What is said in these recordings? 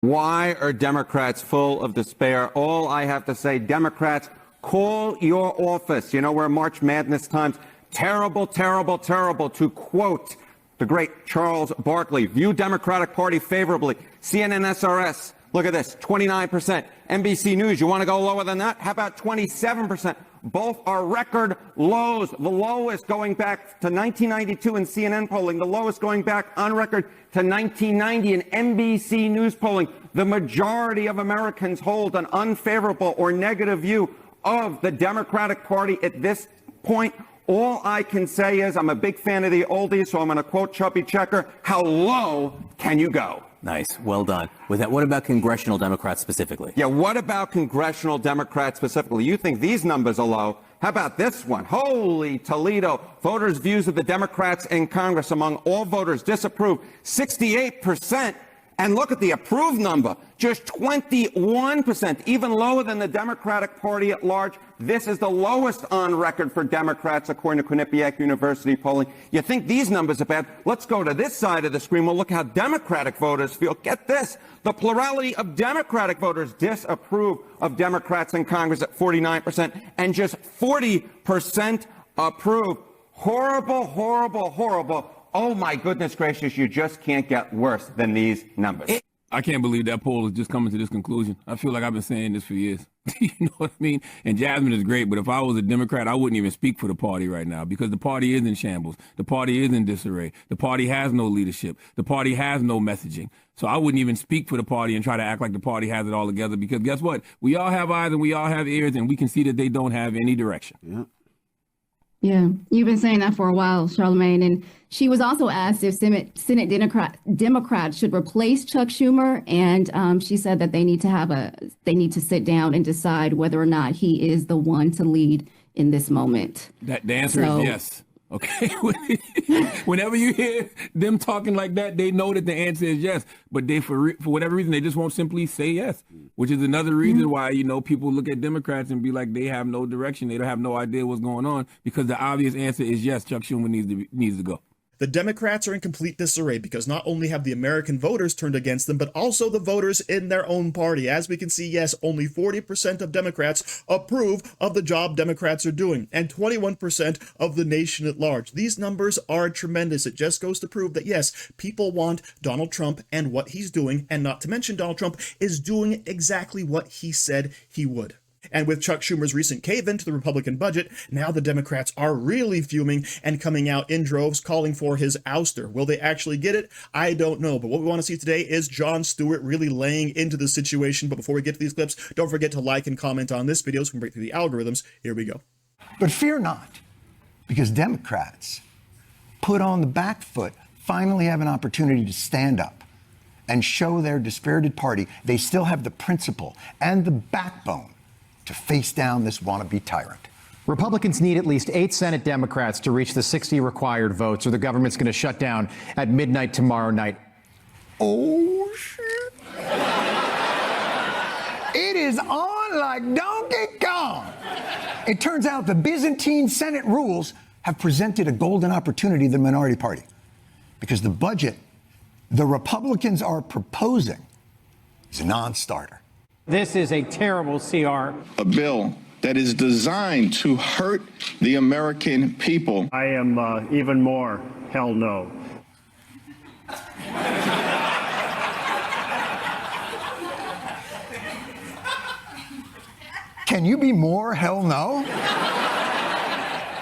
Why are Democrats full of despair? All I have to say, Democrats, call your office. You know, we're March Madness times. Terrible, terrible, terrible. To quote the great Charles Barkley, view Democratic Party favorably. CNN SRS, look at this, 29%. NBC News, you want to go lower than that? How about 27%? Both are record lows, the lowest going back to 1992 in CNN polling, the lowest going back on record to 1990 in NBC News polling. The majority of Americans hold an unfavorable or negative view of the Democratic Party at this point. All I can say is I'm a big fan of the oldies, so I'm going to quote Chubby Checker, how low can you go? Nice. Well done. With that, what about congressional Democrats specifically? Yeah, what about congressional Democrats specifically? You think these numbers are low? How about this one? Holy Toledo. Voters' views of the Democrats in Congress among all voters disapprove, 68%. And look at the approved number, just 21%, even lower than the Democratic Party at large. This is the lowest on record for Democrats, according to Quinnipiac University polling. You think these numbers are bad? Let's go to this side of the screen. We'll look how Democratic voters feel. Get this. The plurality of Democratic voters disapprove of Democrats in Congress at 49%, and just 40% approve. Horrible, horrible, horrible. Oh, my goodness gracious, you just can't get worse than these numbers. I can't believe that poll is just coming to this conclusion. I feel like I've been saying this for years. You know what I mean? And Jasmine is great, but if I was a Democrat, I wouldn't even speak for the party right now because the party is in shambles. The party is in disarray. The party has no leadership. The party has no messaging. So I wouldn't even speak for the party and try to act like the party has it all together because guess what? We all have eyes and we all have ears, and we can see that they don't have any direction. Yeah. Yeah, you've been saying that for a while, Charlamagne. And she was also asked if Senate Democrats should replace Chuck Schumer, and she said that they need to sit down and decide whether or not he is the one to lead in this moment. The answer is yes. Okay. Whenever you hear them talking like that, they know that the answer is yes. But they, for whatever reason, they just won't simply say yes, which is another reason why, you know, people look at Democrats and be like, they have no direction. They don't have no idea what's going on because the obvious answer is yes, Chuck Schumer needs to go. The Democrats are in complete disarray because not only have the American voters turned against them, but also the voters in their own party. As we can see, yes, only 40% of Democrats approve of the job Democrats are doing, and 21% of the nation at large. These numbers are tremendous. It just goes to prove that, yes, people want Donald Trump and what he's doing, and not to mention Donald Trump is doing exactly what he said he would. And with Chuck Schumer's recent cave-in to the Republican budget, now the Democrats are really fuming and coming out in droves calling for his ouster. Will they actually get it? I don't know. But what we want to see today is Jon Stewart really laying into the situation. But before we get to these clips, don't forget to like and comment on this video so we can break through the algorithms. Here we go. But fear not, because Democrats put on the back foot, finally have an opportunity to stand up and show their dispirited party they still have the principle and the backbone to face down this wannabe tyrant. Republicans need at least 8 Senate Democrats to reach the 60 required votes, or the government's going to shut down at midnight tomorrow night. Oh, shit. It is on like Donkey Kong. It turns out the Byzantine Senate rules have presented a golden opportunity to the minority party because the budget the Republicans are proposing is a non-starter. This is a terrible CR. A bill that is designed to hurt the American people. I am even more hell no. Can you be more hell no?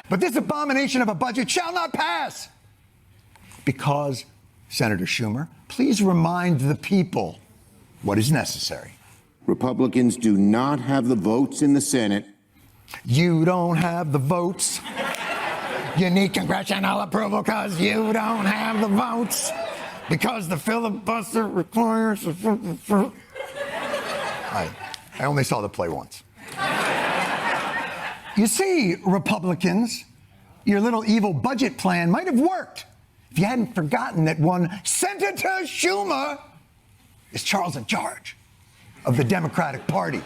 But this abomination of a budget shall not pass. Because, Senator Schumer, please remind the people what is necessary. Republicans do not have the votes in the Senate. You don't have the votes. You need congressional approval because you don't have the votes. Because the filibuster requires... I only saw the play once. You see, Republicans, your little evil budget plan might have worked if you hadn't forgotten that one Senator Schumer is Charles in charge of the Democratic Party.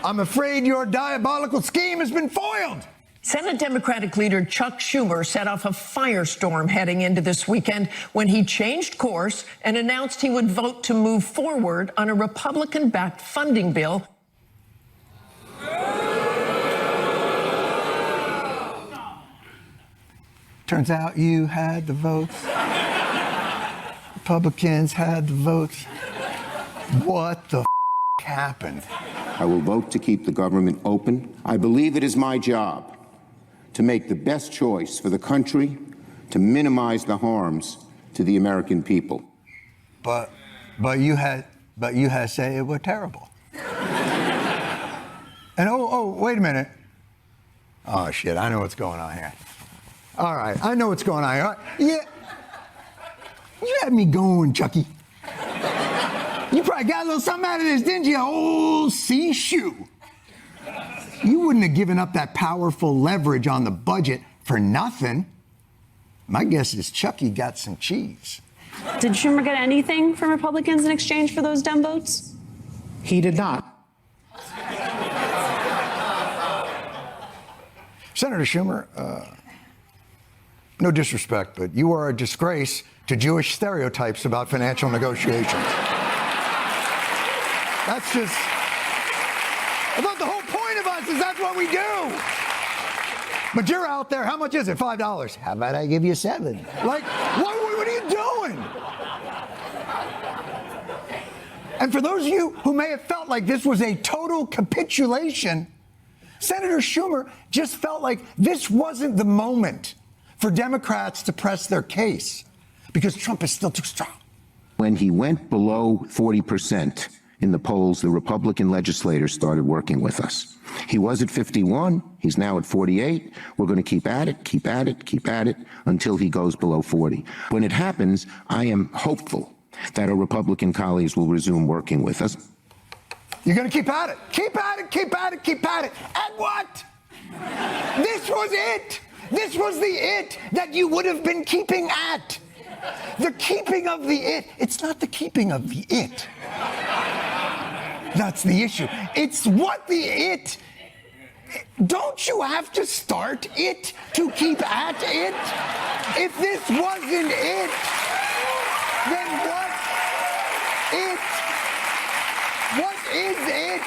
I'm afraid your diabolical scheme has been foiled. Senate Democratic leader Chuck Schumer set off a firestorm heading into this weekend when he changed course and announced he would vote to move forward on a Republican-backed funding bill. Turns out you had the votes. Republicans had the votes. What the happened? I will vote to keep the government open. I believe it is my job to make the best choice for the country, to minimize the harms to the American people. But you had said it was terrible. And wait a minute. Oh shit, I know what's going on here. All right, I know what's going on here. All right. Yeah. You had me going, Chucky. You probably got a little something out of this, didn't you, old C-shoe? You wouldn't have given up that powerful leverage on the budget for nothing. My guess is Chucky got some cheese. Did Schumer get anything from Republicans in exchange for those Dem votes? He did not. Senator Schumer, no disrespect, but you are a disgrace to Jewish stereotypes about financial negotiations. That's just... I thought the whole point of us is that's what we do. But you're out there, how much is it? $5. How about I give you $7? Like, what are you doing? And for those of you who may have felt like this was a total capitulation, Senator Schumer just felt like this wasn't the moment for Democrats to press their case because Trump is still too strong. When he went below 40% in the polls, the Republican legislators started working with us. He was at 51. He's now at 48. We're going to keep at it, keep at it, keep at it until he goes below 40. When it happens, I am hopeful that our Republican colleagues will resume working with us. You're going to keep at it. Keep at it, keep at it, keep at it. And what? This was it. This was the it that you would have been keeping at. The keeping of the it. It's not the keeping of the it. That's the issue. It's what the it. Don't you have to start it to keep at it? If this wasn't it, then what it? What is it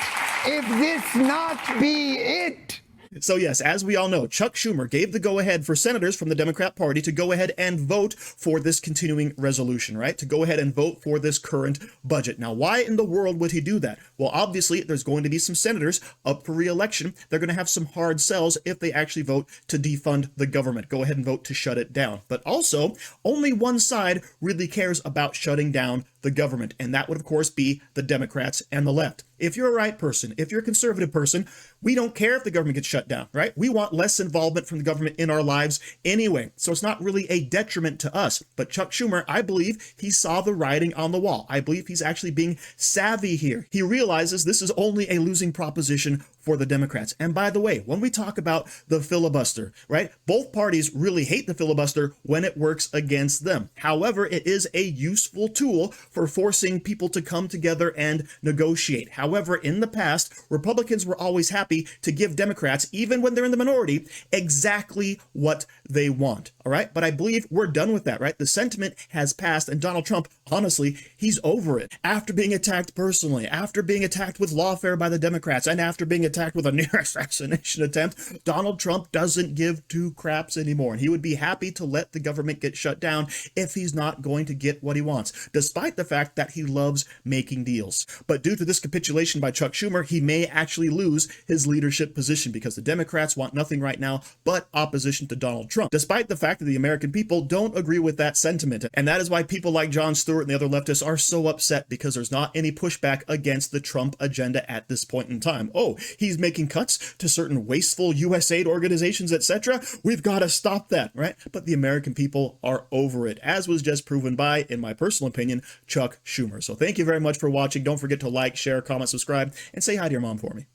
if this not be it? So yes, as we all know, Chuck Schumer gave the go-ahead for senators from the Democrat Party to go ahead and vote for this continuing resolution, right? To go ahead and vote for this current budget. Now, why in the world would he do that? Well, obviously, there's going to be some senators up for re-election. They're going to have some hard sells if they actually vote to defund the government. Go ahead and vote to shut it down. But also, only one side really cares about shutting down the government, and that would, of course, be the Democrats and the left. If you're a right person, if you're a conservative person, we don't care if the government gets shut down, right? We want less involvement from the government in our lives anyway, so it's not really a detriment to us. But Chuck Schumer, I believe he saw the writing on the wall. I believe he's actually being savvy here. He realizes this is only a losing proposition for the Democrats. And by the way, when we talk about the filibuster, right, both parties really hate the filibuster when it works against them. However, it is a useful tool for forcing people to come together and negotiate. However, in the past, Republicans were always happy to give Democrats, even when they're in the minority, exactly what they want. All right. But I believe we're done with that, right? The sentiment has passed, and Donald Trump, honestly, he's over it. After being attacked personally, after being attacked with lawfare by the Democrats, and after being attacked with a near assassination attempt, Donald Trump doesn't give two craps anymore. And he would be happy to let the government get shut down if he's not going to get what he wants, despite the fact that he loves making deals. But due to this capitulation by Chuck Schumer, he may actually lose his leadership position because the Democrats want nothing right now but opposition to Donald Trump, despite the fact that the American people don't agree with that sentiment. And that is why people like Jon Stewart and the other leftists are so upset, because there's not any pushback against the Trump agenda at this point in time. Oh, he's making cuts to certain wasteful USAID organizations, etc. We've got to stop that, right? But the American people are over it, as was just proven by, in my personal opinion, Chuck Schumer. So thank you very much for watching. Don't forget to like, share, comment, subscribe, and say hi to your mom for me.